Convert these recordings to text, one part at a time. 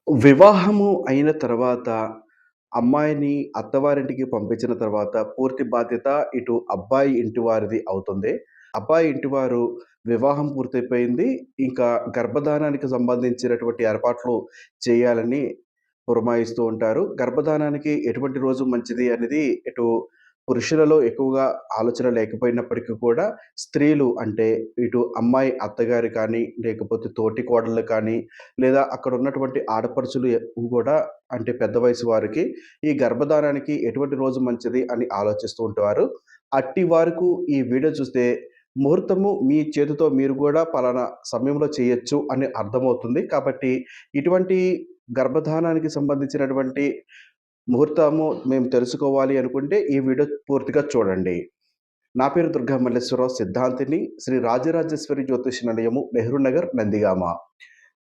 వివాహము అయిన తర్వాత అమ్మాయిని అత్తవారింటికి పంపించిన తర్వాత పూర్తి బాధ్యత ఇటు అబ్బాయి ఇంటి వారిది అవుతుంది. అబ్బాయి ఇంటి వారు వివాహం పూర్తయిపోయింది. ఇంకా గర్భధానానికి సంబంధించినటువంటి ఏర్పాట్లు చేయాలని పురమాయిస్తూ ఉంటారు. గర్భధానానికి ఎటువంటి రోజు మంచిది అనేది ఇటు పురుషులలో ఎక్కువగా ఆలోచన లేకపోయినప్పటికీ కూడా స్త్రీలు అంటే ఇటు అమ్మాయి అత్తగారు కానీ, లేకపోతే తోటి కోడళ్ళు కానీ, లేదా అక్కడ ఉన్నటువంటి ఆడపడుచులు కూడా అంటే పెద్ద వయసు వారికి ఈ గర్భధానానికి ఎటువంటి రోజు మంచిది అని ఆలోచిస్తూ ఉంటారు. అట్టి వారికి ఈ వీడియో చూస్తే ముహూర్తము మీ చేతితో మీరు కూడా పలానా సమయంలో చేయొచ్చు అని అర్థమవుతుంది. కాబట్టి ఇటువంటి గర్భధానానికి సంబంధించినటువంటి ముహూర్తము మేము తెలుసుకోవాలి అనుకుంటే ఈ వీడియో పూర్తిగా చూడండి. నా పేరు దుర్గా మల్లేశ్వరరావు సిద్ధాంతిని. శ్రీ రాజరాజేశ్వరి జ్యోతిష నిలయము, నెహ్రూ నగర్, నందిగామ.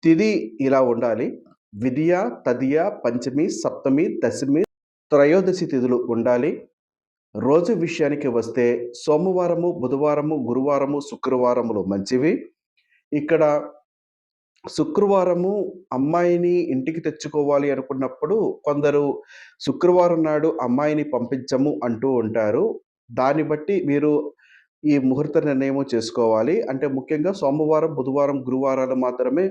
తిథి ఇలా ఉండాలి. విదియ, తదియ, పంచమి, సప్తమి, దశమి, త్రయోదశి తిథులు ఉండాలి. రోజు విషయానికి వస్తే సోమవారము, బుధవారము, గురువారము, శుక్రవారములు మంచివి. ఇక్కడ శుక్రవారము అమ్మాయిని ఇంటికి తెచ్చుకోవాలి అనుకున్నప్పుడు కొందరు శుక్రవారం నాడు అమ్మాయిని పంపించము అంటూ ఉంటారు. దాన్ని బట్టి మీరు ఈ ముహూర్త నిర్ణయము చేసుకోవాలి. అంటే ముఖ్యంగా సోమవారం, బుధవారం, గురువారాలు మాత్రమే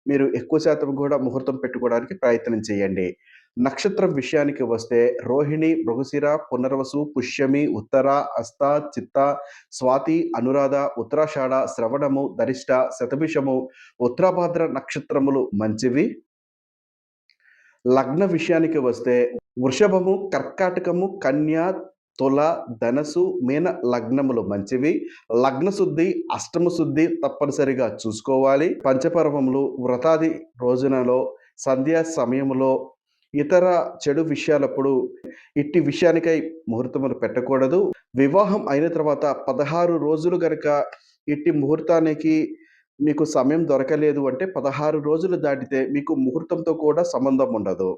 మీరు ఎక్కువ శాతం కూడా ముహూర్తం పెట్టుకోవడానికి ప్రయత్నం చేయండి. నక్షత్రం విషయానికి వస్తే రోహిణి, మృగశిర, పునర్వసు, పుష్యమి, ఉత్తర, హస్త, చిత్త, స్వాతి, అనురాధ, ఉత్తరాషాఢ, శ్రవణము, ధనిష్ట, శతభిషము, ఉత్తరాభాద్ర నక్షత్రములు మంచివి. లగ్న విషయానికి వస్తే వృషభము, కర్కాటకము, కన్య, తుల, ధనసు, మీన లగ్నములు మంచివి. లగ్న శుద్ధి, అష్టమ శుద్ధి తప్పనిసరిగా చూసుకోవాలి. పంచపర్వములు వ్రతాది రోజునలో, సంధ్యా సమయములో, ఇతర చెడు విషయాలప్పుడు ఇట్టి విషయానికై ముహూర్తములు పెట్టకూడదు. వివాహం అయిన తర్వాత 16 రోజులు గనక ఇట్టి ముహూర్తానికి మీకు సమయం దొరకలేదు అంటే 16 రోజులు దాటితే మీకు ముహూర్తంతో కూడా సంబంధం ఉండదు.